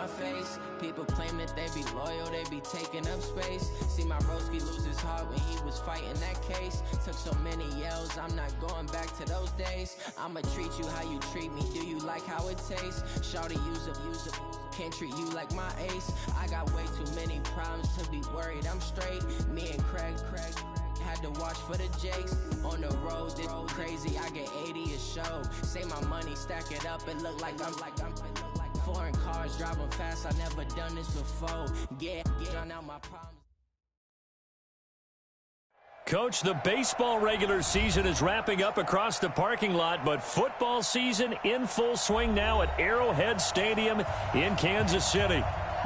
my face. People claim that they be loyal, they be taking up space. See my broski lose his heart when he was fighting that case. Took so many yells, I'm not going back to those days. I'ma treat you how you treat me, do you like how it tastes? Shawty use up, can't treat you like my ace. I got way too many problems to be worried, I'm straight. Me and Craig had to watch for the Jakes. On the road, this crazy, I get 80 a show. Say my money, stack it up, it look like I'm foreign cars, driving fast, I never done this before. Get out my problems. Coach, the baseball regular season is wrapping up across the parking lot, but football season in full swing now at Arrowhead Stadium in Kansas City.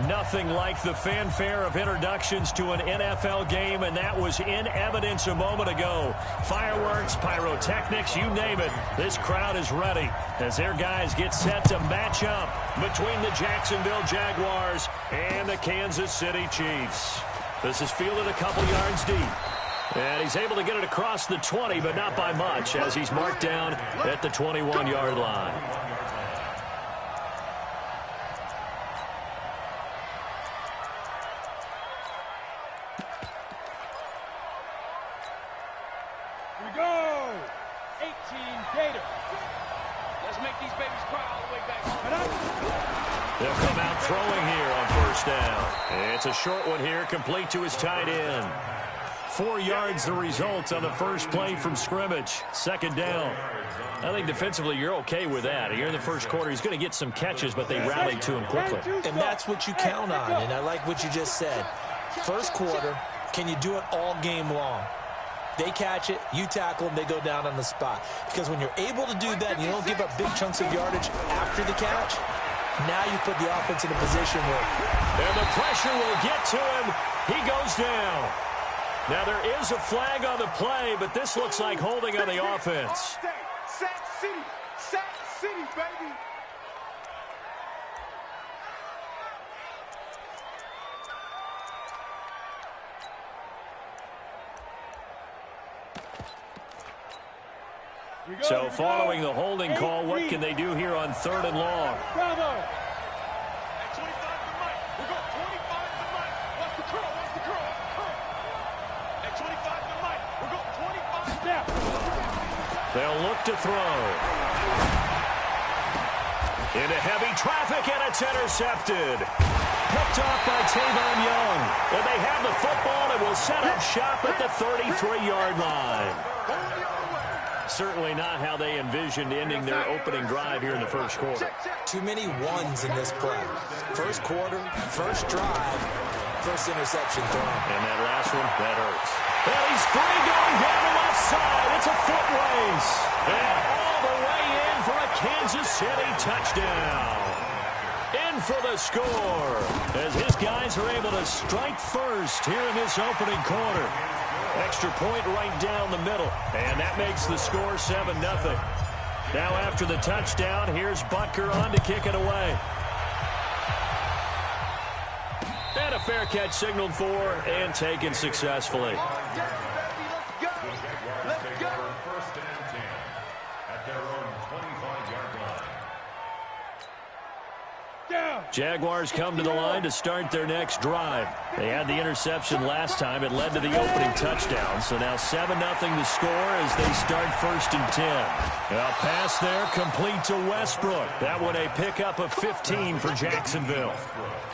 Nothing like the fanfare of introductions to an NFL game, and that was in evidence a moment ago. Fireworks, pyrotechnics, you name it. This crowd is ready as their guys get set to match up between the Jacksonville Jaguars and the Kansas City Chiefs. This is fielded a couple yards deep. And he's able to get it across the 20, but not by much, as he's marked down at the 21-yard line. Here we go! 18 Gators. Let's make these babies cry all the way back home. They'll come out throwing here on first down. It's a short one here, complete to his tight end. 4 yards the result on the first play from scrimmage. Second down. I think defensively you're okay with that. Here in the first quarter, he's going to get some catches, but they rallied to him quickly. And that's what you count on, and I like what you just said. First quarter, can you do it all game long? They catch it, you tackle them, they go down on the spot. Because when you're able to do that and you don't give up big chunks of yardage after the catch, now you put the offense in a position where... And the pressure will get to him. He goes down. Now, there is a flag on the play, but this looks like holding on the offense. Sack City, baby. So, following the holding call, what can they do here on 3rd and long? Bravo. At 25 to Mike. We're going 25 to Mike. Watch the curl. At 25 to Mike. We're going 25 step. They'll look to throw. Into heavy traffic, and it's intercepted. Picked off by Tavon Young. And they have the football and will set up shop at the 33-yard line. Certainly not how they envisioned ending their opening drive here in the first quarter. Too many ones in this play. First quarter, first drive, first interception thrown. And that last one, that hurts. And he's free going down the left side. It's a foot race. And all the way in for a Kansas City touchdown. In for the score as his guys are able to strike first here in this opening quarter. Extra point right down the middle, and that makes the score 7-0. Now after the touchdown, here's Butker on to kick it away. And a fair catch signaled for and taken successfully. Jaguars come to the line to start their next drive. They had the interception last time. It led to the opening touchdown. So now 7-0 the score as they start 1st and 10. A pass there complete to Westbrook. That one a pickup of 15 for Jacksonville.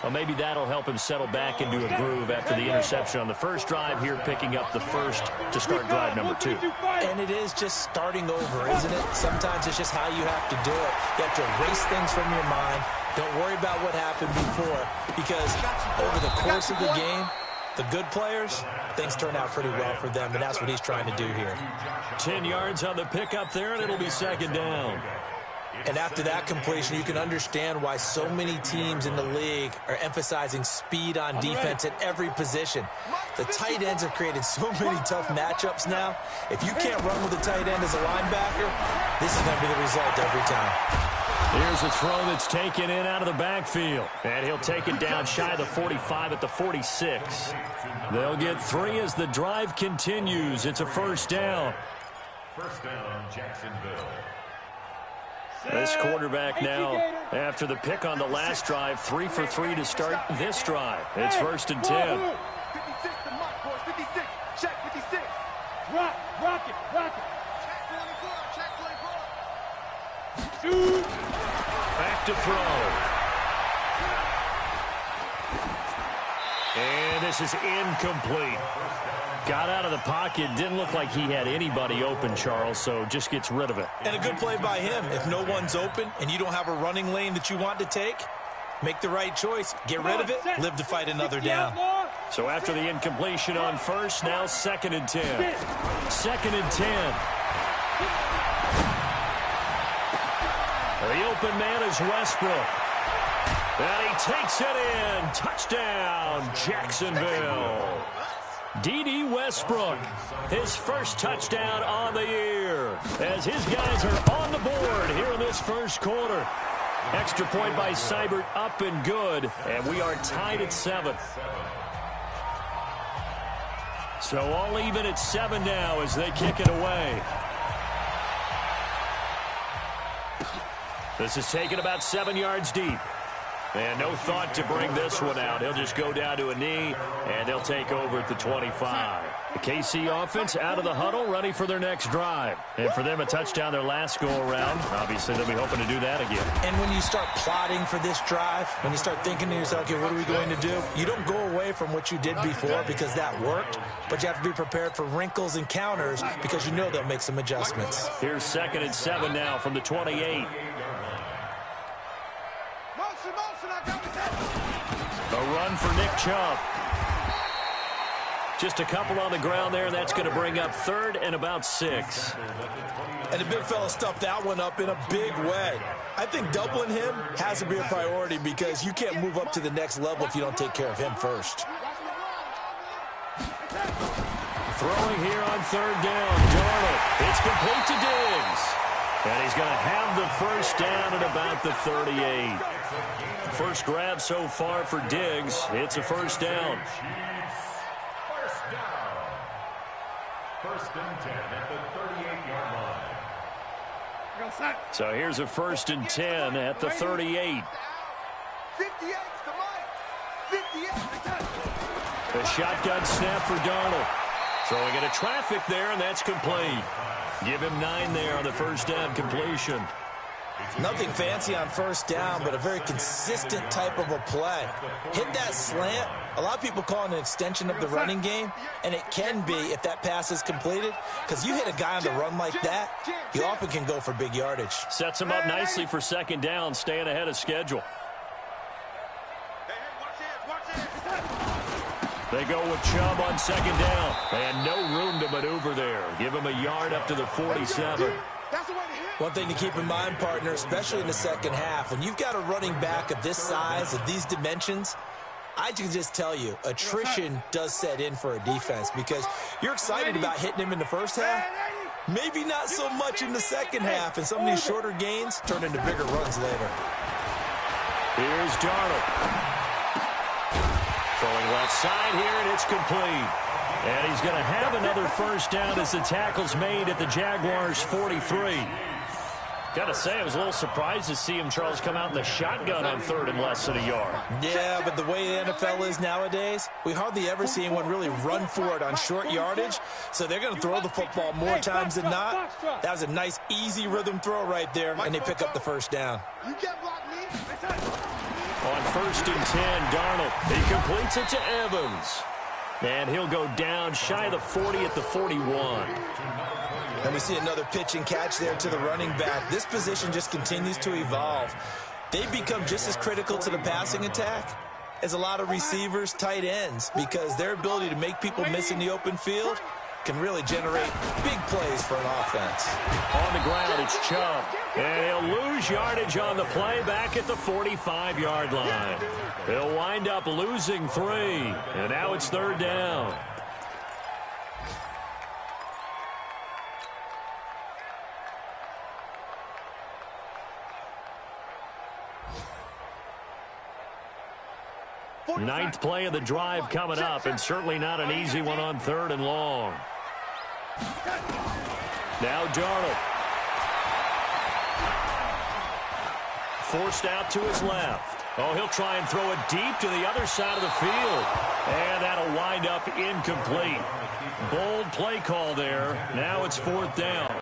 Well, maybe that'll help him settle back into a groove after the interception on the first drive here, picking up the first to start drive number 2. And it is just starting over, isn't it? Sometimes it's just how you have to do it. You have to erase things from your mind. Don't worry about what happened before, because over the course of the game, the good players, things turn out pretty well for them, and that's what he's trying to do here. 10 yards on the pickup there, and it'll be 2nd down. And after that completion, you can understand why so many teams in the league are emphasizing speed on defense at every position. The tight ends have created so many tough matchups now. If you can't run with a tight end as a linebacker, this is going to be the result every time. Here's a throw that's taken in out of the backfield. And he'll take it down shy of the 45 at the 46. They'll get 3 as the drive continues. It's a 1st down. First down, Jacksonville. This quarterback now, after the pick on the last drive, 3 for 3 to start this drive. It's 1st and 10. 56 to Mike, boys. 56. Check 56. Rock it. Check 24. Shoot. Back to throw. And this is incomplete. Got out of the pocket. Didn't look like he had anybody open, Charles, so just gets rid of it. And a good play by him. If no one's open and you don't have a running lane that you want to take, make the right choice. Get rid of it. Live to fight another down. So after the incompletion on first, now 2nd and 10. 2nd and 10. The open man is Westbrook. And he takes it in. Touchdown, Jacksonville. D.D. Westbrook, his first touchdown on the year, as his guys are on the board here in this first quarter. Extra point by Seibert, up and good, and we are tied at 7. So all even at 7 now as they kick it away. This is taken about 7 yards deep. And no thought to bring this one out. He'll just go down to a knee, and they'll take over at the 25. The KC offense out of the huddle, ready for their next drive. And for them, a touchdown their last go-around. Obviously, they'll be hoping to do that again. And when you start plotting for this drive, when you start thinking to yourself, okay, what are we going to do? You don't go away from what you did before because that worked, but you have to be prepared for wrinkles and counters because you know they'll make some adjustments. Here's 2nd and 7 now from the 28. A run for Nick Chubb. Just a couple on the ground there, and that's going to bring up 3rd and about 6. And the big fella stuffed that one up in a big way. I think doubling him has to be a priority because you can't move up to the next level if you don't take care of him first. Throwing here on 3rd down. Darnold. It's complete to Diggs. And he's going to have the first down at about the 38. First grab so far for Diggs. It's a first down. First and 10 at the 38-yard line. So here's a 1st and 10 at the 38. 58 to Mike. 58. The shotgun snap for Darnold. Throwing into traffic there, and that's complete. Give him 9 there on the first down completion. Nothing fancy on first down, but a very consistent type of a play. Hit that slant. A lot of people call it an extension of the running game, and it can be if that pass is completed, because you hit a guy on the run like that, he often can go for big yardage. Sets him up nicely for 2nd down, staying ahead of schedule. They go with Chubb on 2nd down, and no room to maneuver there. Give him a yard up to the 47. One thing to keep in mind, partner, especially in the second half, when you've got a running back of this size, of these dimensions, I can just tell you, attrition does set in for a defense because you're excited about hitting him in the first half, maybe not so much in the second half, and some of these shorter gains turn into bigger runs later. Here's Darnold. Throwing left side here, and it's complete. And he's going to have another first down as the tackle's made at the Jaguars' 43. Got to say, I was a little surprised to see him, Charles, come out in the shotgun on 3rd and less than a yard. Yeah, but the way the NFL is nowadays, we hardly ever see anyone really run for it on short yardage, so they're going to throw the football more times than not. That was a nice, easy rhythm throw right there, and they pick up the first down. You can't block me. On 1st and 10, Darnold. He completes it to Evans. And he'll go down shy of the 40 at the 41. And we see another pitch and catch there to the running back. This position just continues to evolve. They become just as critical to the passing attack as a lot of receivers, tight ends, because their ability to make people miss in the open field can really generate big plays for an offense. On the ground, it's Chubb. And he'll lose yardage on the play back at the 45-yard line. He'll wind up losing 3. And now it's 3rd down. Ninth play of the drive coming up, and certainly not an easy one on 3rd and long. Now Darnold. forced out to his left. Oh, he'll try and throw it deep to the other side of the field. And that'll wind up incomplete. Bold play call there. Now it's 4th down.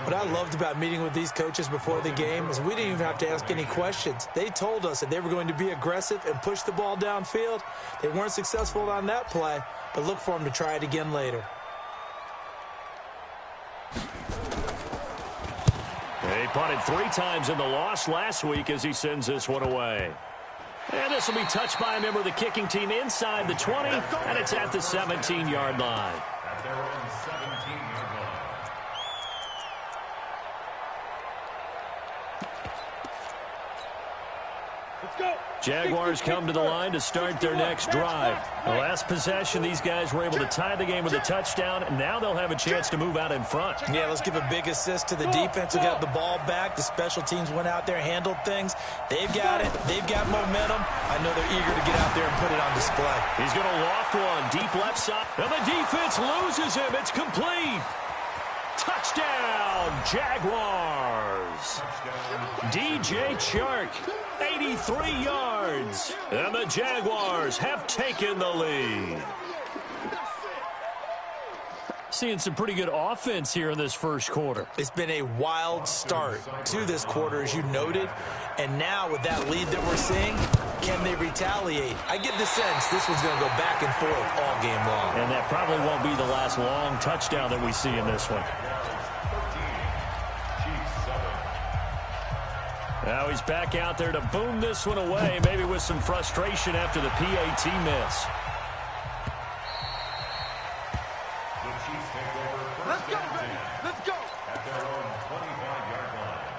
What I loved about meeting with these coaches before the game is we didn't even have to ask any questions. They told us that they were going to be aggressive and push the ball downfield. They weren't successful on that play, but look for them to try it again later. He punted 3 times in the loss last week as he sends this one away. And this will be touched by a member of the kicking team inside the 20, and it's at the 17-yard line. At their own 17-yard line. Let's go. Jaguars come to the line to start their next drive. The last possession, these guys were able to tie the game with a touchdown, and now they'll have a chance to move out in front. Yeah, let's give a big assist to the defense who got the ball back. The special teams went out there, handled things. They've got it. They've got momentum. I know they're eager to get out there and put it on display. He's going to loft one deep left side, and the defense loses him. It's complete. Touchdown, Jaguars. DJ Chark, 83 yards. And the Jaguars have taken the lead. Seeing some pretty good offense here in this first quarter. It's been a wild start to this quarter, as you noted. And now with that lead that we're seeing, can they retaliate? I get the sense this one's going to go back and forth all game long. And that probably won't be the last long touchdown that we see in this one. Now he's back out there to boom this one away, maybe with some frustration after the PAT miss. The Chiefs take over first and 10. Let's go. At their own 25-yard line.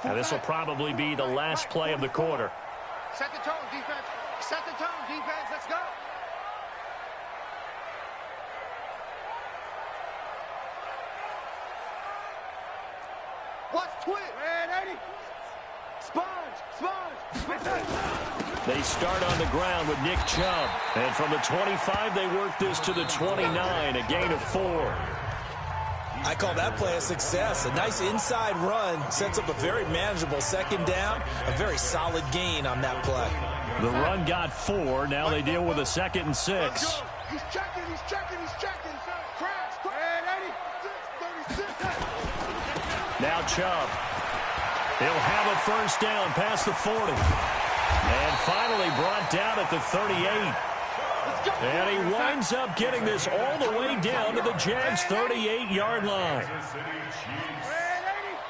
Now this will probably be the last play of the quarter. Set the tone, defense. Set the tone, defense. Let's go. What's twin? Man, 80. Sponge. They start on the ground with Nick Chubb. And from the 25, they work this to the 29, a gain of 4. I call that play a success. A nice inside run sets up a very manageable second down. A very solid gain on that play. The run got 4. Now they deal with a 2nd and 6. He's checking. Crash. Man, 80. 36. Now Chubb. He'll have a first down past the 40. And finally brought down at the 38. And he winds up getting this all the way down to the Jags' 38-yard line.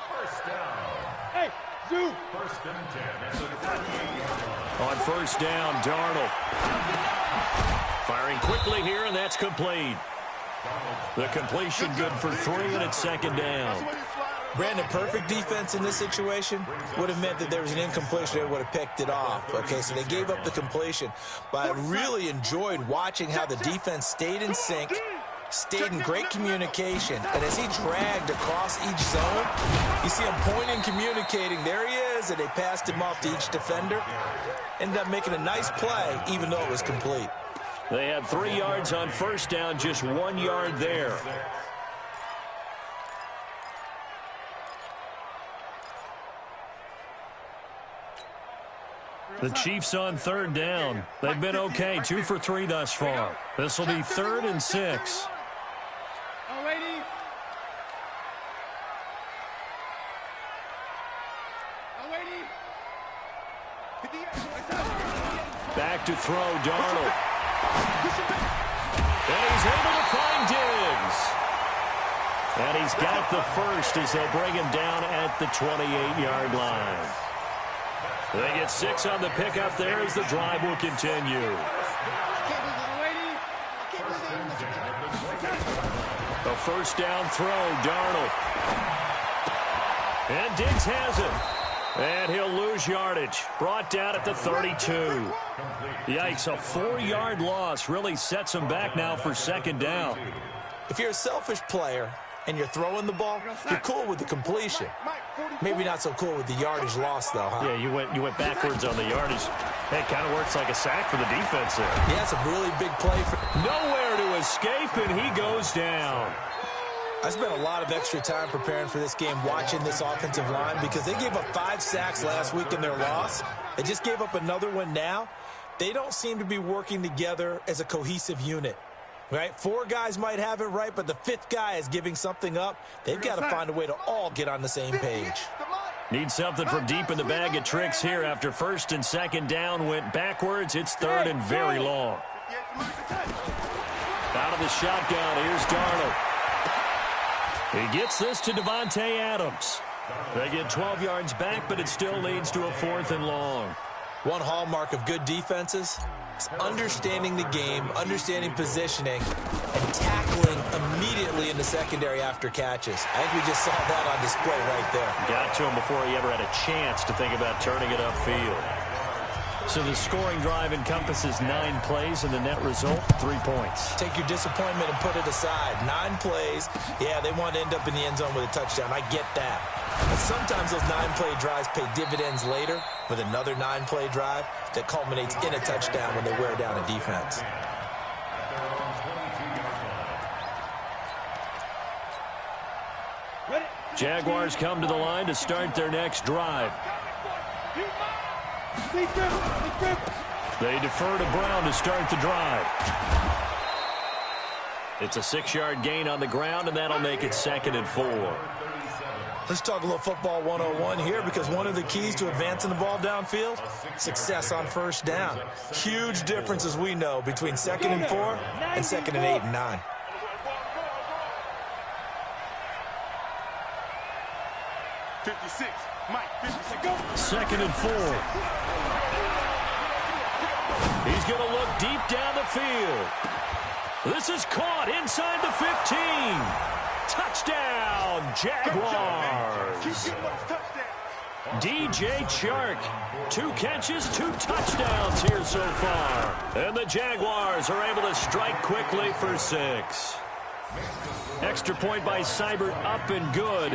First down. Hey, Zoo. First and 10 at the 38-yard line. On first down, Darnold. Firing quickly here, and that's complete. The completion good for 3, and it's 2nd down. Brandon, perfect defense in this situation would have meant that there was an incompletion. They would have picked it off. Okay, so they gave up the completion. But I really enjoyed watching how the defense stayed in sync, stayed in great communication. And as he dragged across each zone, you see him pointing, communicating. There he is, and they passed him off to each defender. Ended up making a nice play, even though it was complete. They had 3 yards on first down, just 1 yard there. The Chiefs on 3rd down. They've been okay, 2 for 3 thus far. This will be 3rd and 6. Back to throw, Darnold. And he's able to find Diggs. And he's got the first as they'll bring him down at the 28-yard line. They get 6 on the pickup there as the drive will continue. A first down throw, Darnold. And Diggs has it. And he'll lose yardage. Brought down at the 32. Yikes, a 4-yard loss really sets him back now for 2nd down. If you're a selfish player and you're throwing the ball, you're cool with the completion. Maybe not so cool with the yardage loss, though, huh? Yeah, you went backwards on the yardage. It kind of works like a sack for the defense there. Yeah, it's a really big play. Nowhere to escape, and he goes down. I spent a lot of extra time preparing for this game watching this offensive line because they gave up 5 sacks last week in their loss. They just gave up another one now. They don't seem to be working together as a cohesive unit. Right? 4 guys might have it right, but the 5th guy is giving something up. They've got to find a way to all get on the same page. Need something from deep in the bag of tricks here after 1st and 2nd down went backwards. It's 3rd and very long. Out of the shotgun, here's Darnold. He gets this to Devontae Adams. They get 12 yards back, but it still leads to a 4th and long. One hallmark of good defenses is understanding the game, understanding positioning, and tackling immediately in the secondary after catches. I think we just saw that on display right there. Got to him before he ever had a chance to think about turning it upfield. So the scoring drive encompasses 9 plays, and the net result, 3 points. Take your disappointment and put it aside. 9 plays. Yeah, they want to end up in the end zone with a touchdown. I get that. But sometimes those 9-play drives pay dividends later with another 9-play drive that culminates in a touchdown when they wear down a defense. Jaguars come to the line to start their next drive. They defer to Brown to start the drive. It's a 6-yard gain on the ground, and that'll make it 2nd and 4. Let's talk a little football 101 here, because one of the keys to advancing the ball downfield, success on 1st down. Huge difference, as we know, between 2nd and 4 and 2nd and 8 and 9. Second and 4. He's going to look deep down the field. This is caught inside the 15. Touchdown, Jaguars. DJ Chark, 2 catches, 2 touchdowns here so far. And the Jaguars are able to strike quickly for 6. Extra point by Seibert, up and good.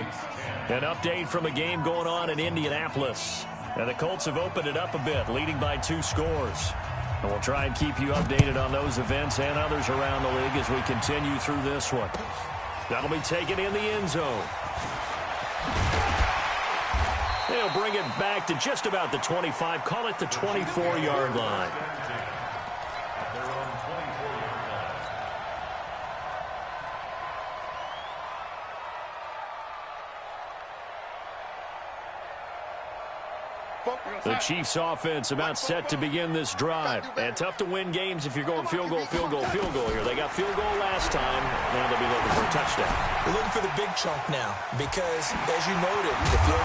An update from a game going on in Indianapolis. And the Colts have opened it up a bit, leading by 2 scores. And we'll try and keep you updated on those events and others around the league as we continue through this one. That'll be taken in the end zone. They'll bring it back to just about the 25, call it the 24-yard line. The Chiefs offense about set to begin this drive. And tough to win games if you're going field goal, field goal, field goal here. They got field goal last time. Now they'll be looking for a touchdown. They're looking for the big chunk now because, as you noted, the field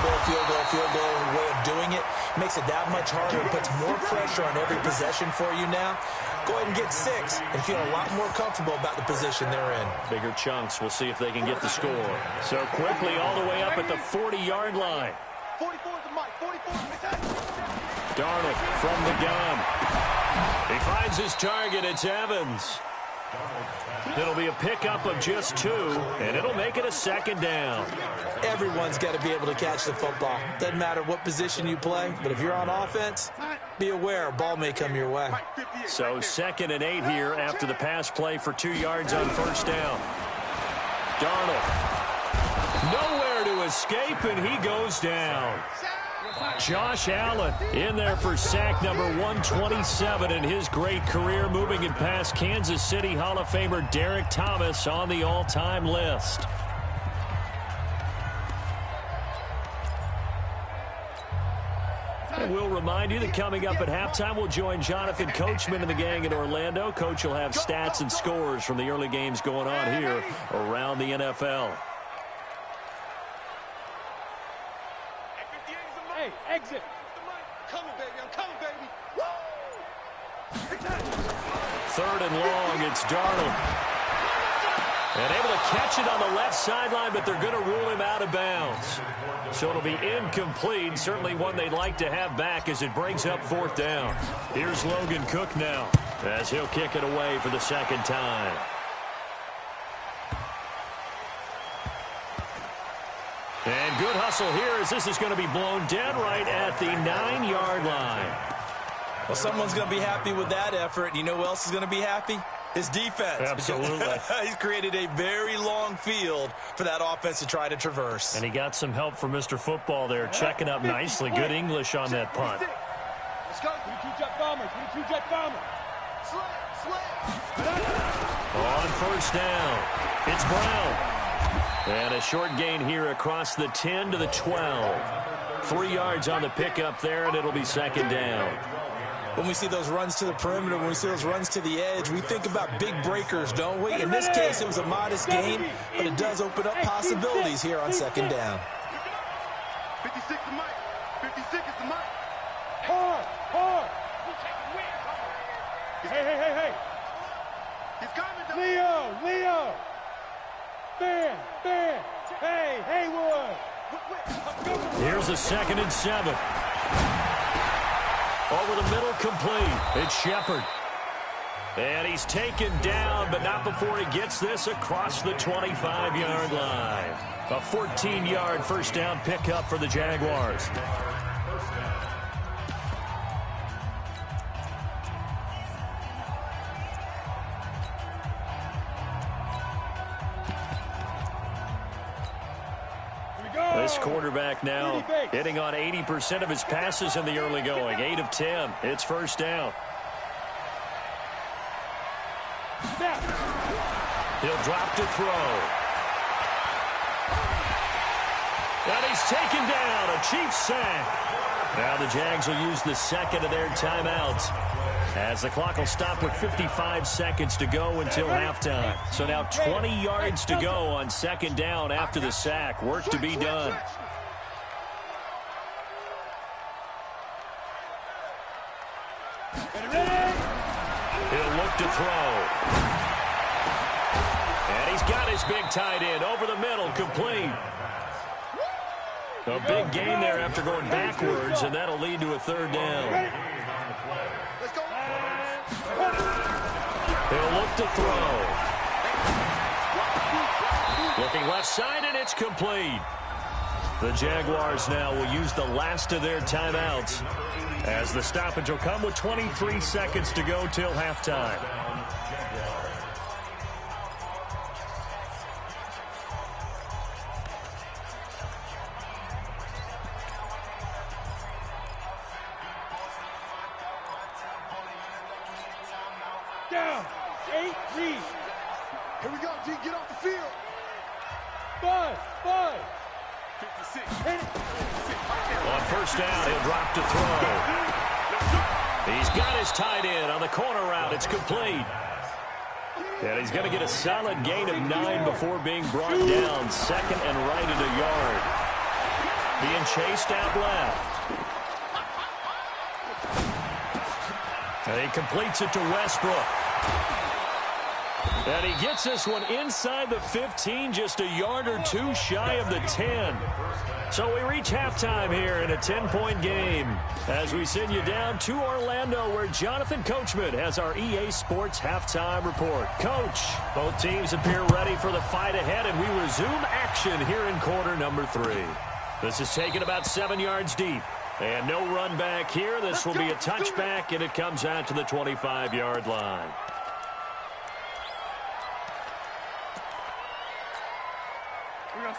goal way of doing it makes it that much harder. It puts more pressure on every possession for you now. Go ahead and get 6 and feel a lot more comfortable about the position they're in. Bigger chunks. We'll see if they can get the score. So quickly all the way up at the 40-yard line. 44 is the mic. 44 is the mic. Darnold from the gun. He finds his target. It's Evans. It'll be a pickup of just 2, and it'll make it a 2nd down. Everyone's got to be able to catch the football. Doesn't matter what position you play, but if you're on offense, be aware a ball may come your way. So 2nd and 8 here after the pass play for 2 yards on 1st down. Darnold. Nowhere to escape, and he goes down. Josh Allen in there for sack number 127 in his great career, moving it past Kansas City Hall of Famer Derek Thomas on the all-time list. And we'll remind you that coming up at halftime, we'll join Jonathan Coachman and the gang in Orlando. Coach will have stats and scores from the early games going on here around the NFL. Hey, exit. Coming, baby. I'm coming, baby. Woo! 3rd and long, it's Darnold. And able to catch it on the left sideline, but they're going to rule him out of bounds. So it'll be incomplete, certainly one they'd like to have back as it brings up 4th down. Here's Logan Cook now as he'll kick it away for the 2nd time. And good hustle here as this is going to be blown dead right at the 9-yard line. Well, someone's going to be happy with that effort. You know who else is going to be happy? His defense. Absolutely. He's created a very long field for that offense to try to traverse. And he got some help from Mr. Football there, checking up nicely. Good English on that punt. Let's go. 22-jet bomber. 22-jet bomber. On first down, it's Brown. And a short gain here across the 10 to the 12. 3 yards on the pickup there, and it'll be second down. When we see those runs to the perimeter, when we see those runs to the edge, we think about big breakers, don't we? In this case, it was a modest gain, but it does open up possibilities here on second down. 56 is Mike. 56 is the Mike. Hard. Hey. He's coming. Leo. Ben. Hey, Haywood. Here's a 2nd and 7. Over the middle, complete. It's Shepard. And he's taken down, but not before he gets this across the 25-yard line. A 14-yard first down pickup for the Jaguars. This quarterback now hitting on 80% of his passes in the early going. 8 of 10. It's first down. He'll drop to throw. And he's taken down. A Chiefs sack. Now the Jags will use the second of their timeouts, as the clock will stop with 55 seconds to go until halftime. So now 20 yards to go on second down after the sack. Work to be done. He'll look to throw. And he's got his big tight end over the middle, complete. A big gain there after going backwards, and that'll lead to a third down. He'll look to throw. Looking left side, and it's complete. The Jaguars now will use the last of their timeouts, as the stoppage will come with 23 seconds to go till halftime. Down. 8 G. Here we go, G. Get off the field. 5. 56. On first down, he'll drop to throw. He's got his tight end on the corner route. It's complete. And he's going to get a solid gain of 9 before being brought down. Second and right at a yard. Being chased out left. And he completes it to Westbrook. And he gets this one inside the 15, just a yard or two shy of the 10. So we reach halftime here in a 10-point game as we send you down to Orlando, where Jonathan Coachman has our EA Sports halftime report. Coach, both teams appear ready for the fight ahead, and we resume action here in quarter number 3. This is taken about 7 yards deep. And no run back here. This will be a touchback, and it comes out to the 25-yard line.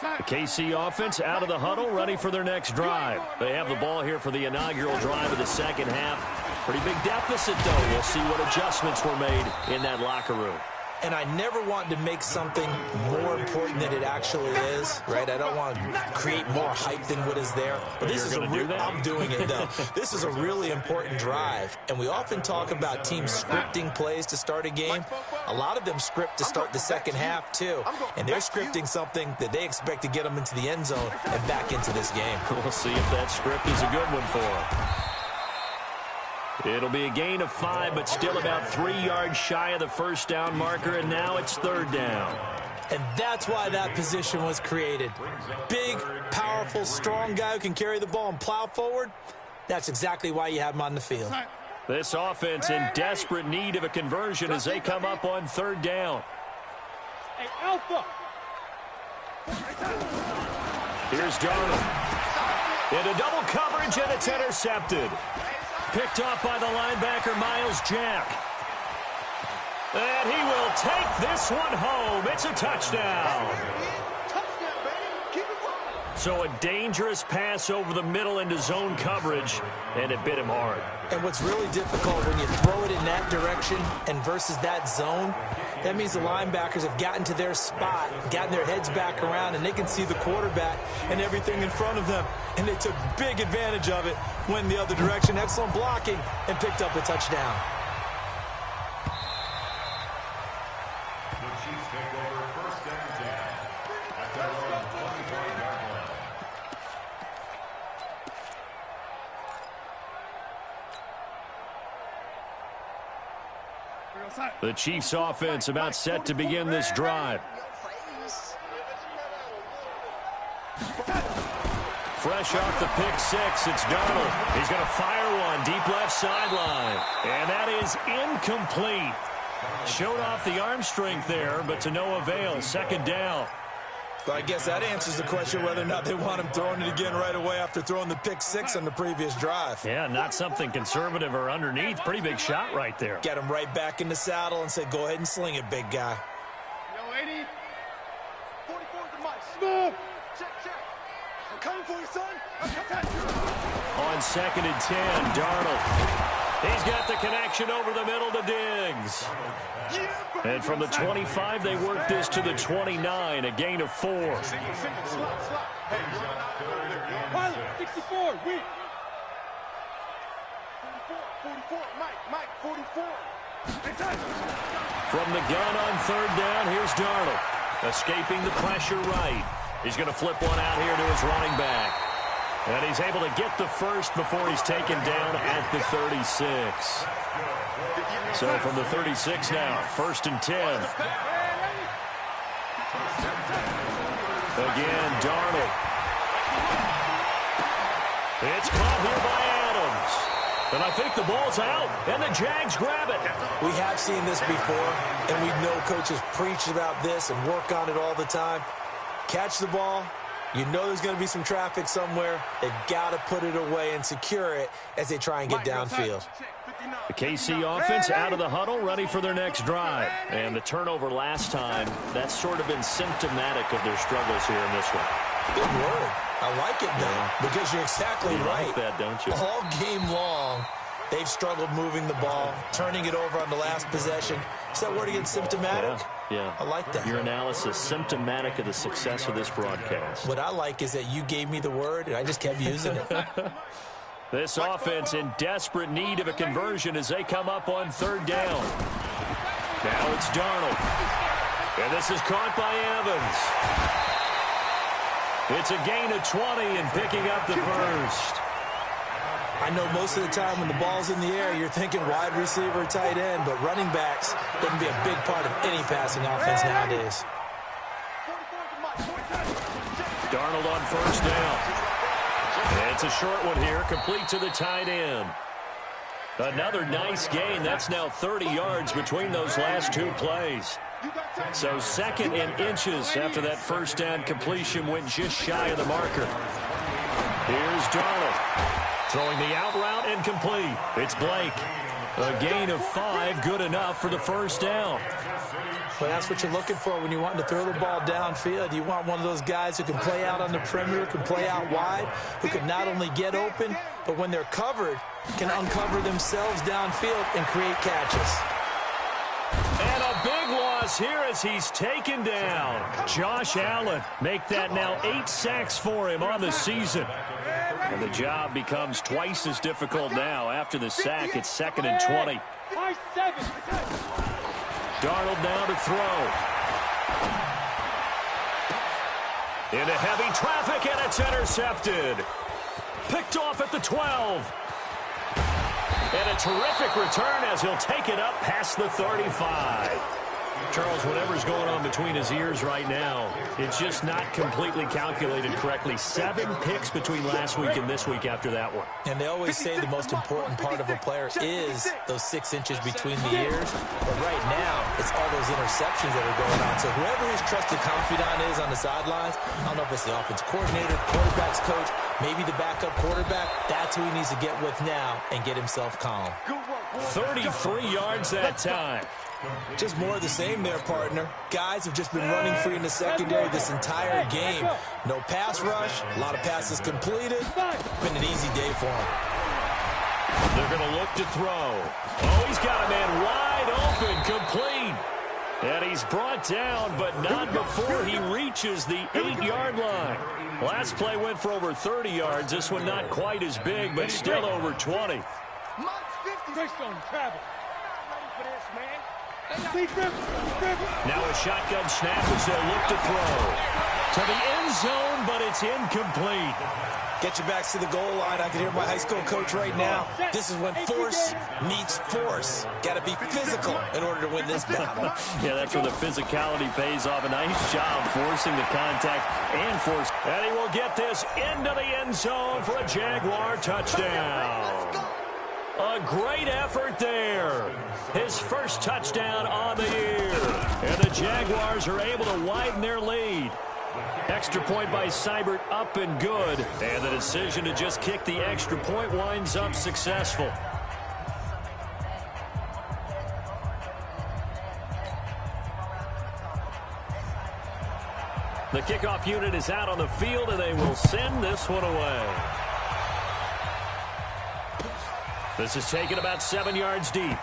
The KC offense out of the huddle, ready for their next drive. They have the ball here for the inaugural drive of the second half. Pretty big deficit, though. We'll see what adjustments were made in that locker room. And I never want to make something more important than it actually is, right? I don't want to create more hype than what is there. But this is I'm doing it, though. This is a really important drive. And we often talk about teams scripting plays to start a game. A lot of them script to start the second half, too. And they're scripting something that they expect to get them into the end zone and back into this game. We'll see if that script is a good one for them. It'll be a gain of 5, but still about 3 yards shy of the first down marker, and now it's third down. And that's why that position was created. Big, powerful, strong guy who can carry the ball and plow forward. That's exactly why you have him on the field. This offense in desperate need of a conversion as they come up on third down. Hey, Alpha. Here's Darnold. Into double coverage, and it's intercepted. Picked off by the linebacker, Miles Jack. And he will take this one home. It's a touchdown. So a dangerous pass over the middle into zone coverage, and it bit him hard. And what's really difficult when you throw it in that direction and versus that zone, that means the linebackers have gotten to their spot, gotten their heads back around, and they can see the quarterback and everything in front of them. And they took big advantage of it, went the other direction, excellent blocking, and picked up a touchdown. The Chiefs take over first down and 10 at their own 25-yard line. The Chiefs offense about set to begin this drive. Fresh off the pick six, it's Darnold. He's going to fire one deep left sideline. And that is incomplete. Showed off the arm strength there, but to no avail. Second down. So I guess that answers the question whether or not they want him throwing it again right away after throwing the pick six on the previous drive. Yeah, not something conservative or underneath. Pretty big shot right there. Get him right back in the saddle and say, go ahead and sling it, big guy. Yo, 80. 44 to Mike. Smooth. Check, check. I'm coming for you, son. On second and 10, Darnold. He's got the connection over the middle to Diggs. And from the 25, they work this to the 29, a gain of 4. Single, slot. Hey, Pilot, 64, weak. 44, Mike, 44. From the gun on third down, here's Darnold. Escaping the pressure right. He's going to flip one out here to his running back. And he's able to get the first before he's taken down at the 36. So from the 36 now, first and 10. Again, Darnold. It's caught here by Adams. And I think the ball's out, and the Jags grab it. We have seen this before, and we know coaches preach about this and work on it all the time. Catch the ball. You know there's going to be some traffic somewhere. They've got to put it away and secure it as they try and get downfield. The KC offense out of the huddle, ready for their next drive. And the turnover last time, that's sort of been symptomatic of their struggles here in this one. Good word. I like it, though, because you're exactly right. Like that, don't you? All game long, they've struggled moving the ball, turning it over on the last possession. Is that word again, symptomatic? Yeah. I like that. Your analysis, symptomatic of the success of this broadcast. What I like is that you gave me the word, and I just kept using it. This offense in desperate need of a conversion as they come up on third down. Now it's Darnold. And this is caught by Evans. It's a gain of 20 and picking up the first. I know most of the time when the ball's in the air, you're thinking wide receiver, tight end, but running backs, they can be a big part of any passing offense nowadays. Darnold on first down. And it's a short one here, complete to the tight end. Another nice gain. That's now 30 yards between those last two plays. So second and inches after that first down completion went just shy of the marker. Here's Darnold. Throwing the out route and complete. It's Blake. A gain of 5, good enough for the first down. Well, that's what you're looking for when you want to throw the ball downfield. You want one of those guys who can play out on the perimeter, can play out wide, who can not only get open, but when they're covered, can uncover themselves downfield and create catches. And a big loss here as he's taken down. Josh Allen, make that now 8 sacks for him on the season. And the job becomes twice as difficult now. After the sack, it's second and 20. Darnold now to throw. Into heavy traffic, and it's intercepted. Picked off at the 12. And a terrific return as he'll take it up past the 35. Charles, whatever's going on between his ears right now, it's just not completely calculated correctly. 7 picks between last week and this week after that one. And they always say the most important part of a player is those 6 inches between the ears. But right now, it's all those interceptions that are going on. So whoever his trusted confidant is on the sidelines, I don't know if it's the offense coordinator, quarterback's coach, maybe the backup quarterback, that's who he needs to get with now and get himself calm. 33 yards that time. Just more of the same there, partner. Guys have just been running free in the secondary this entire game. No pass rush, a lot of passes completed. Been an easy day for them. They're going to look to throw. Oh, he's got a man wide open, complete. And he's brought down, but not before he reaches the 8-yard line. Last play went for over 30 yards. This one not quite as big, but still over 20. Now a shotgun snap as they look to throw. To the end zone, but it's incomplete. Get your backs to the goal line. I can hear my high school coach right now. This is when force meets force. Got to be physical in order to win this battle. Yeah, that's where the physicality pays off. A nice job forcing the contact and force. And he will get this into the end zone for a Jaguar touchdown. A great effort there. His first touchdown on the year. And the Jaguars are able to widen their lead. Extra point by Seibert, up and good. And the decision to just kick the extra point winds up successful. The kickoff unit is out on the field, and they will send this one away. This is taken about 7 yards deep.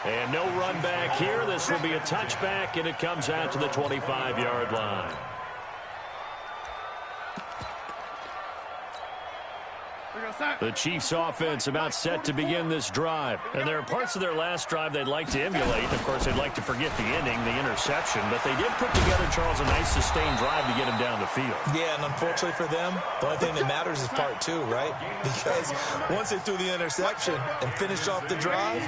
And no run back here. This will be a touchback, and it comes out to the 25-yard line. The Chiefs' offense about set to begin this drive. And there are parts of their last drive they'd like to emulate. Of course, they'd like to forget the ending, the interception. But they did put together, Charles, a nice sustained drive to get him down the field. Yeah, and unfortunately for them, the only thing that matters is part two, right? Because once they threw the interception and finished off the drive,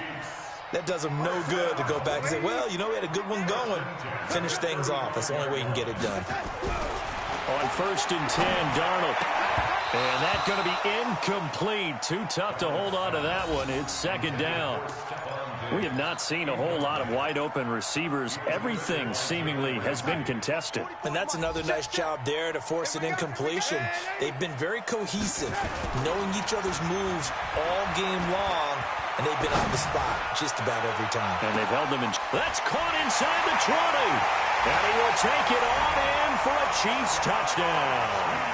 that does them no good to go back and say, well, you know, we had a good one going. Finish things off. That's the only way you can get it done. On 1st and 10, Darnold. And that's going to be incomplete. Too tough to hold on to that one. It's second down. We have not seen a whole lot of wide-open receivers. Everything seemingly has been contested. And that's another nice job there to force an incompletion. They've been very cohesive, knowing each other's moves all game long, and they've been on the spot just about every time. And they've held them in. That's caught inside the 20. And he will take it on in for a Chiefs touchdown.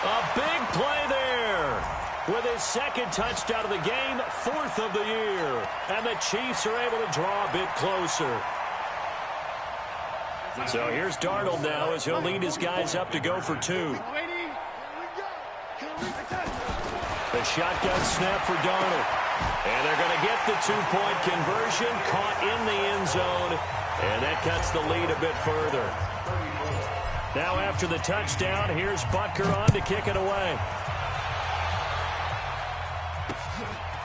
A big play there with his second touchdown of the game, 4th of the year. And the Chiefs are able to draw a bit closer. So here's Darnold now as he'll lead his guys up to go for 2. The shotgun snap for Darnold. And they're going to get the 2-point conversion, caught in the end zone. And that cuts the lead a bit further. Now after the touchdown, here's Butker on to kick it away.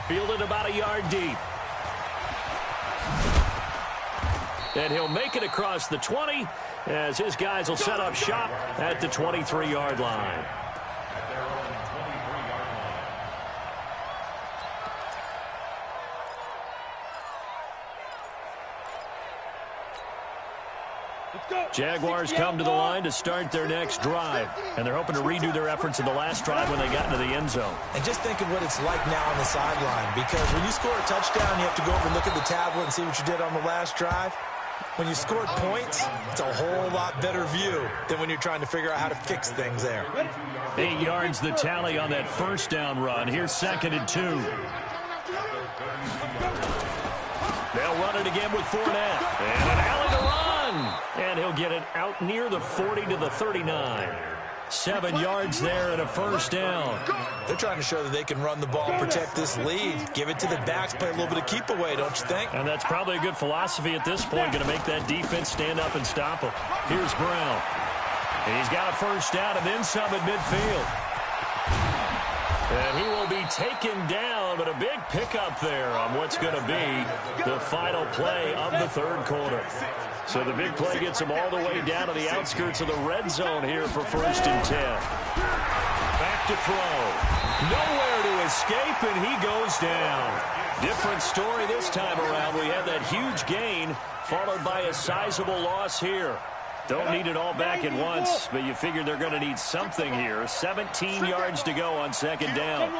Fielded about a yard deep. And he'll make it across the 20 as his guys will set up shop at the 23-yard line. Jaguars come to the line to start their next drive. And they're hoping to redo their efforts in the last drive when they got into the end zone. And just think of what it's like now on the sideline. Because when you score a touchdown, you have to go over and look at the tablet and see what you did on the last drive. When you scored points, it's a whole lot better view than when you're trying to figure out how to fix things there. 8 yards the tally on that first down run. Here's 2nd and 2. They'll run it again with Fournette. And an alley to run. And he'll get it out near the 40 to the 39. 7 yards there and a first down. They're trying to show that they can run the ball, protect this lead. Give it to the backs, play a little bit of keep away, don't you think? And that's probably a good philosophy at this point. Going to make that defense stand up and stop him. Here's Brown. And he's got a first down and then some at midfield. And he will be taken down, but a big pickup there on what's going to be the final play of the third quarter. So the big play gets him all the way down to the outskirts of the red zone here for 1st and 10. Back to throw. Nowhere to escape, and he goes down. Different story this time around. We had that huge gain followed by a sizable loss here. Don't need it all back at once, but you figure they're going to need something here. 17 yards to go on 2nd down.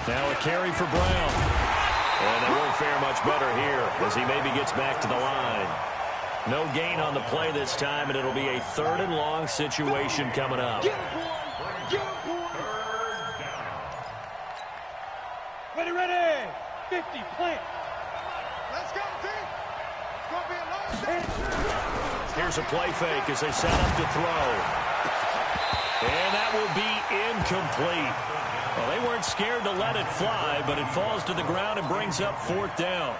Now a carry for Brown. And they won't fare much better here as he maybe gets back to the line. No gain on the play this time, and it'll be a 3rd and long situation coming up. Ready. 50, plant. Let's go, team. Here's a play fake as they set up to throw. And that will be incomplete. Well, they weren't scared to let it fly, but it falls to the ground and brings up 4th down.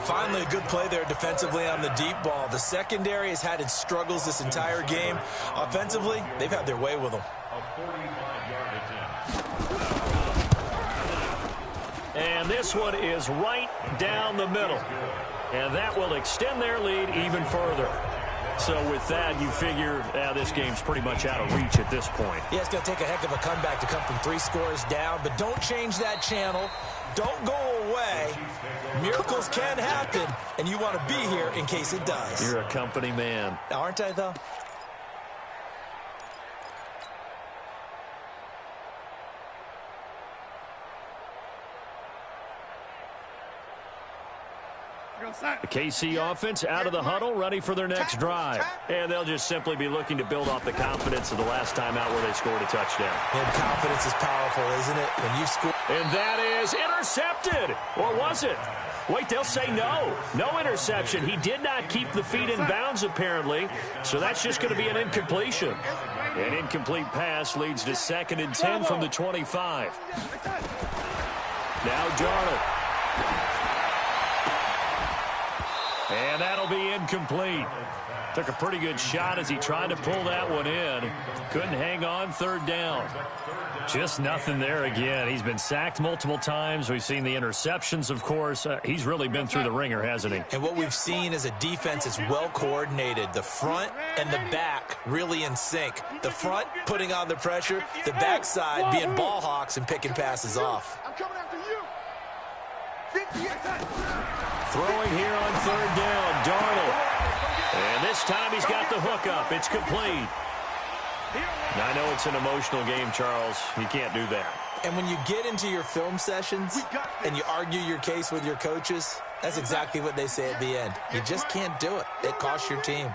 Finally, a good play there defensively on the deep ball. The secondary has had its struggles this entire game. Offensively, they've had their way with them. And this one is right down the middle. And that will extend their lead even further. So with that, you figure this game's pretty much out of reach at this point. Yeah, it's going to take a heck of a comeback to come from 3 scores down, but don't change that channel. Don't go away. Miracles can happen, and you want to be here in case it does. You're a company man. Aren't I, though? The KC offense out of the huddle, ready for their next drive. And they'll just simply be looking to build off the confidence of the last time out where they scored a touchdown. And confidence is powerful, isn't it? When you score. And that is intercepted. Or was it? Wait, they'll say no. No interception. He did not keep the feet in bounds, apparently. So that's just going to be an incompletion. An incomplete pass leads to 2nd and 10 from the 25. Now Darnold. And that'll be incomplete. Took a pretty good shot as he tried to pull that one in. Couldn't hang on 3rd down. Just nothing there again. He's been sacked multiple times. We've seen the interceptions, of course. He's really been through the ringer, hasn't he? And what we've seen is a defense that's well coordinated. The front and the back really in sync. The front putting on the pressure. The backside being ball hawks and picking passes off. I'm coming after you. 50. Throwing here on 3rd down, Darnold. And this time he's got the hook up. It's complete. Now, I know it's an emotional game, Charles. You can't do that. And when you get into your film sessions and you argue your case with your coaches, that's exactly what they say at the end. You just can't do it. It costs your team.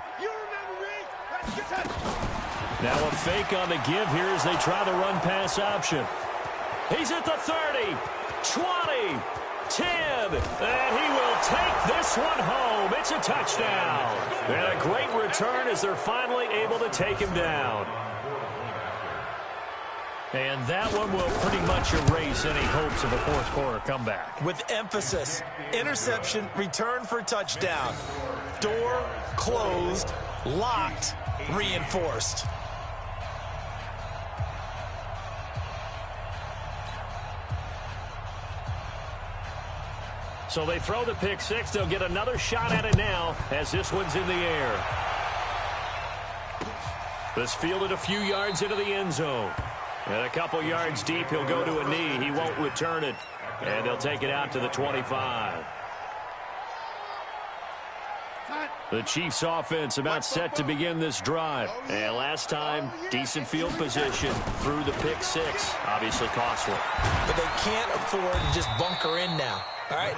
Now a fake on the give here as they try the run-pass option. He's at the 30, 20, 10, and he will take this one home. It's a touchdown. And a great return as they're finally able to take him down. And that one will pretty much erase any hopes of a 4th quarter comeback. With emphasis, interception, return for touchdown. Door closed, locked, reinforced. So they throw the pick 6. They'll get another shot at it now as this one's in the air. This fielded a few yards into the end zone. And a couple yards deep, he'll go to a knee. He won't return it. And they'll take it out to the 25. The Chiefs offense about set to begin this drive. And last time, decent field position through the pick 6. Obviously costly. But they can't afford to just bunker in now. All right,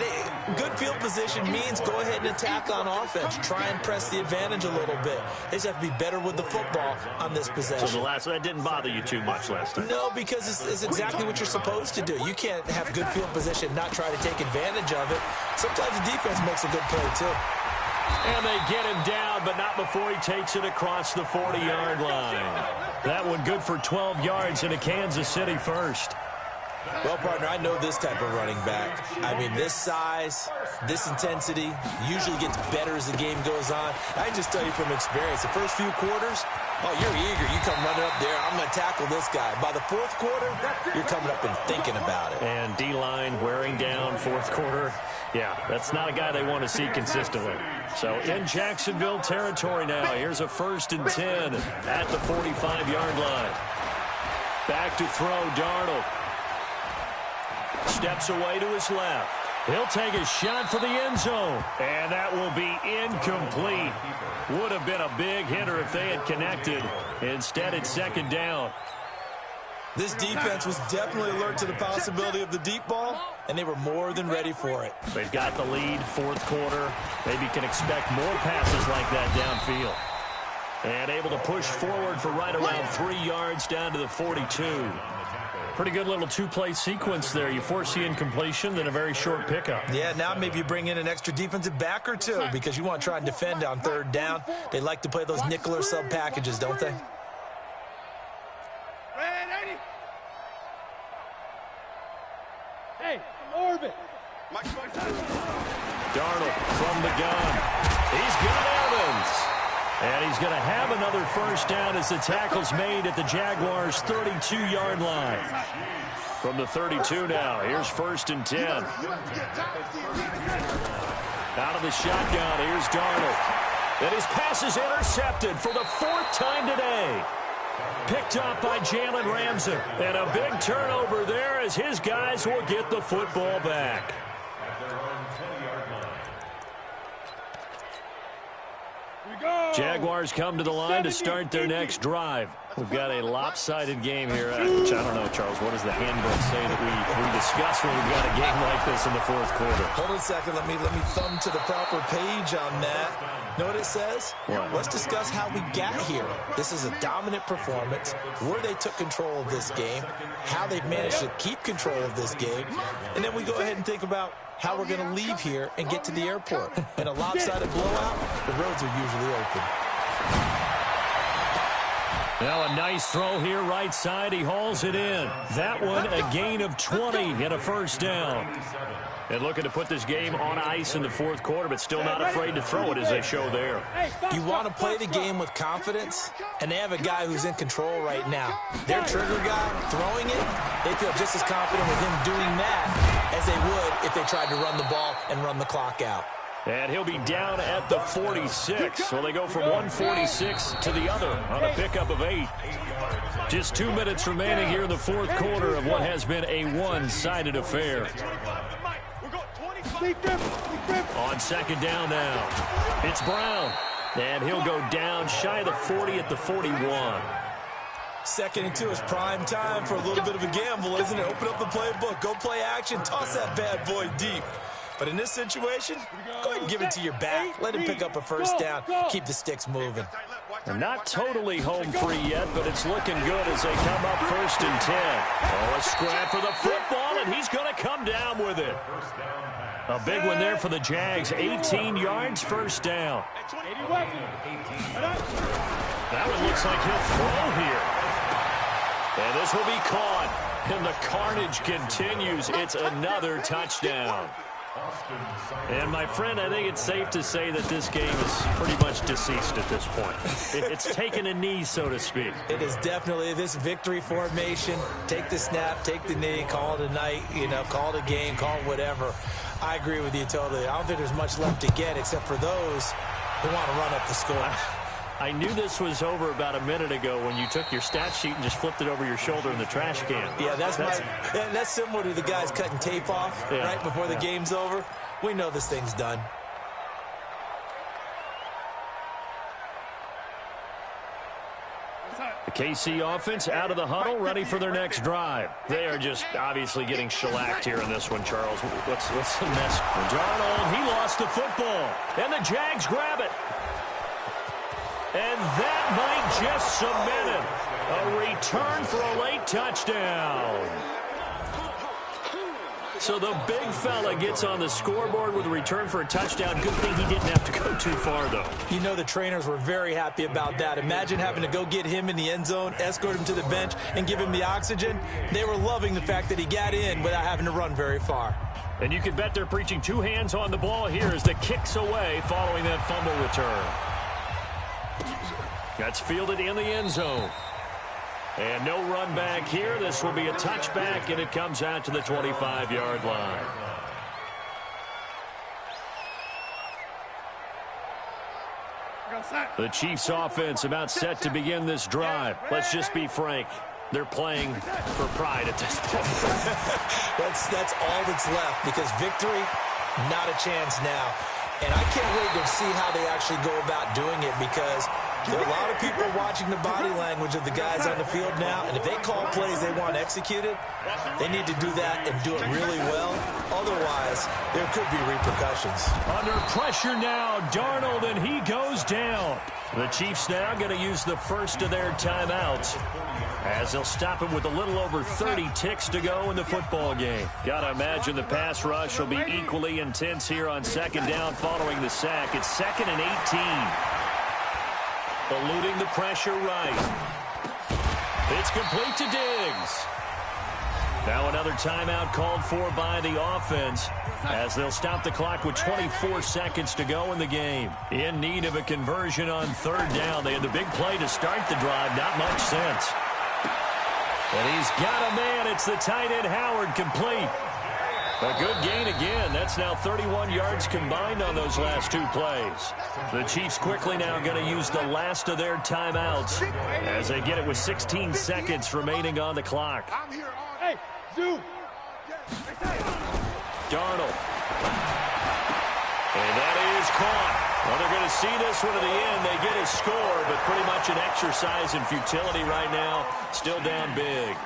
good field position means go ahead and attack on offense. Try and press the advantage a little bit. They just have to be better with the football on this possession. So that didn't bother you too much last time? No, because it's exactly what you're supposed to do. You can't have good field position and not try to take advantage of it. Sometimes the defense makes a good play, too. And they get him down, but not before he takes it across the 40-yard line. That one good for 12 yards into Kansas City first. Well, partner, I know this type of running back. I mean, this size, this intensity usually gets better as the game goes on. I can just tell you from experience, the first few quarters, oh, you're eager. You come running up there, I'm going to tackle this guy. By the 4th quarter, you're coming up and thinking about it. And D-line wearing down 4th quarter. Yeah, that's not a guy they want to see consistently. So in Jacksonville territory now, here's a 1st and 10 at the 45-yard line. Back to throw, Darnold. Steps away to his left. He'll take a shot for the end zone. And that will be incomplete. Would have been a big hitter if they had connected. Instead, it's 2nd down. This defense was definitely alert to the possibility of the deep ball, and they were more than ready for it. They've got the lead, fourth quarter. Maybe can expect more passes like that downfield. And able to push forward for right around 3 yards down to the 42. Pretty good little two-play sequence there. You force the incompletion, then a very short pickup. Yeah, now maybe you bring in an extra defensive back or two because you want to try and defend on third down. They like to play those nickel or sub packages, don't they? Hey, orbit. Darnold from the gun. He's got Evans. And he's going to have another first down as the tackle's made at the Jaguars' 32-yard line. From the 32 now, here's 1st and 10. Out of the shotgun, here's Darnold. And his pass is intercepted for the 4th time today. Picked up by Jalen Ramsey. And a big turnover there as his guys will get the football back. Jaguars come to the line to start their next drive. We've got a lopsided game here, which I don't know, Charles. What does the handbook say that we discuss when we've got a game like this in the 4th quarter? Hold on a second. Let me thumb to the proper page on that. Know what it says? What? Let's discuss how we got here. This is a dominant performance, where they took control of this game, how they've managed to keep control of this game, and then we go ahead and think about how we're going to leave here and get to the airport. In a lopsided blowout, the roads are usually open. Now a nice throw here, right side. He hauls it in. That one, a gain of 20 and a first down. And looking to put this game on ice in the 4th quarter, but still not afraid to throw it as they show there. You want to play the game with confidence, and they have a guy who's in control right now. Their trigger guy throwing it, they feel just as confident with him doing that as they would if they tried to run the ball and run the clock out. And he'll be down at the 46. Well, they go from 146 to the other on a pickup of 8. Just 2 minutes remaining here in the 4th quarter of what has been a one-sided affair. On 2nd down now, it's Brown. And he'll go down shy of the 40 at the 41. 2nd and 2 is prime time for a little bit of a gamble, isn't it? Open up the playbook, go play action, toss that bad boy deep. But in this situation, go ahead and give it to your back. Let him pick up a first down. Keep the sticks moving. They're not totally home free yet, but it's looking good as they come up 1st and 10. Oh, a scrap for the football, and he's going to come down with it. A big one there for the Jags. 18 yards, first down. That one looks like he'll throw here. And this will be caught. And the carnage continues. It's another touchdown. And, my friend, I think it's safe to say that this game is pretty much deceased at this point. It's taken a knee, so to speak. It is definitely this victory formation. Take the snap, take the knee, call it a night, call it a game, call it whatever. I agree with you totally. I don't think there's much left to get except for those who want to run up the score. I knew this was over about a minute ago when you took your stat sheet and just flipped it over your shoulder in the trash can. Yeah, that's similar to the guys cutting tape off right before the game's over. We know this thing's done. The KC offense out of the huddle, ready for their next drive. They are just obviously getting shellacked here in this one, Charles. What's the mess? Darnold, he lost the football, and the Jags grab it. And that might just cement it. A return for a late touchdown. So the big fella gets on the scoreboard with a return for a touchdown. Good thing he didn't have to go too far, though. You know the trainers were very happy about that. Imagine having to go get him in the end zone, escort him to the bench, and give him the oxygen. They were loving the fact that he got in without having to run very far. And you can bet they're preaching 2 hands on the ball here as the kick's away following that fumble return. That's fielded in the end zone. And no run back here. This will be a touchback, and it comes out to the 25-yard line. The Chiefs offense about set to begin this drive. Let's just be frank. They're playing for pride at this point. That's all that's left, because victory, not a chance now. And I can't wait to see how they actually go about doing it, because There are a lot of people watching the body language of the guys on the field now, and if they call plays they want executed, they need to do that and do it really well. Otherwise, there could be repercussions. Under pressure now, Darnold, and he goes down. The Chiefs now going to use the first of their timeouts, as they'll stop him with a little over 30 ticks to go in the football game. Gotta imagine the pass rush will be equally intense here on second down following the sack. It's 2nd and 18. Eluding the pressure right. It's complete to Diggs. Now another timeout called for by the offense, as they'll stop the clock with 24 seconds to go in the game. In need of a conversion on third down. They had the big play to start the drive. Not much sense. And he's got a man. It's the tight end Howard, complete. A good gain again. That's now 31 yards combined on those last two plays. The Chiefs quickly now going to use the last of their timeouts as they get it with 16 seconds remaining on the clock. Hey, Zoo. Darnold. And that is caught. Well, they're going to see this one to the end. They get a score, but pretty much an exercise in futility right now. Still down big.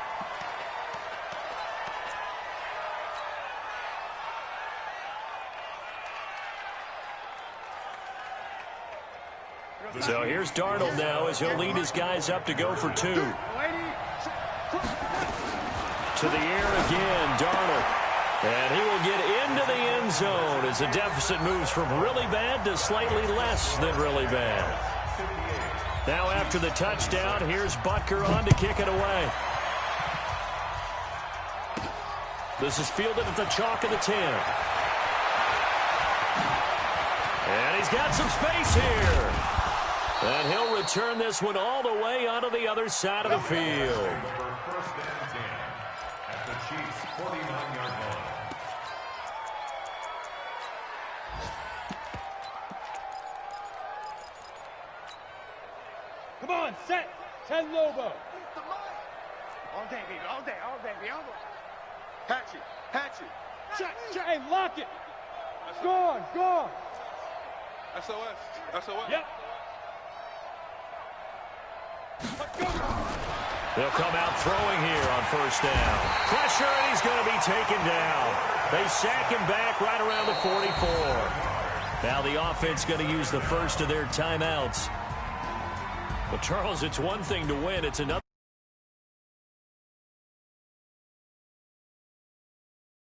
So here's Darnold now as he'll lead his guys up to go for two. To the air again, Darnold. And he will get into the end zone as the deficit moves from really bad to slightly less than really bad. Now after the touchdown, here's Butker on to kick it away. This is fielded at the chalk of the 10. And he's got some space here. And he'll return this one all the way onto the other side of the field. First and 10 at the Chiefs' 49-yard line. Come on, set. 10 Lobo. All day, baby. All day, all day, baby. All day. Hatch it. Check. Hey, lock it. Gone. SOS. Yep. They'll come out throwing here on first down. Pressure, and he's going to be taken down. They sack him back right around the 44. Now the offense going to use the first of their timeouts. Well, Charles, it's one thing to win. It's another.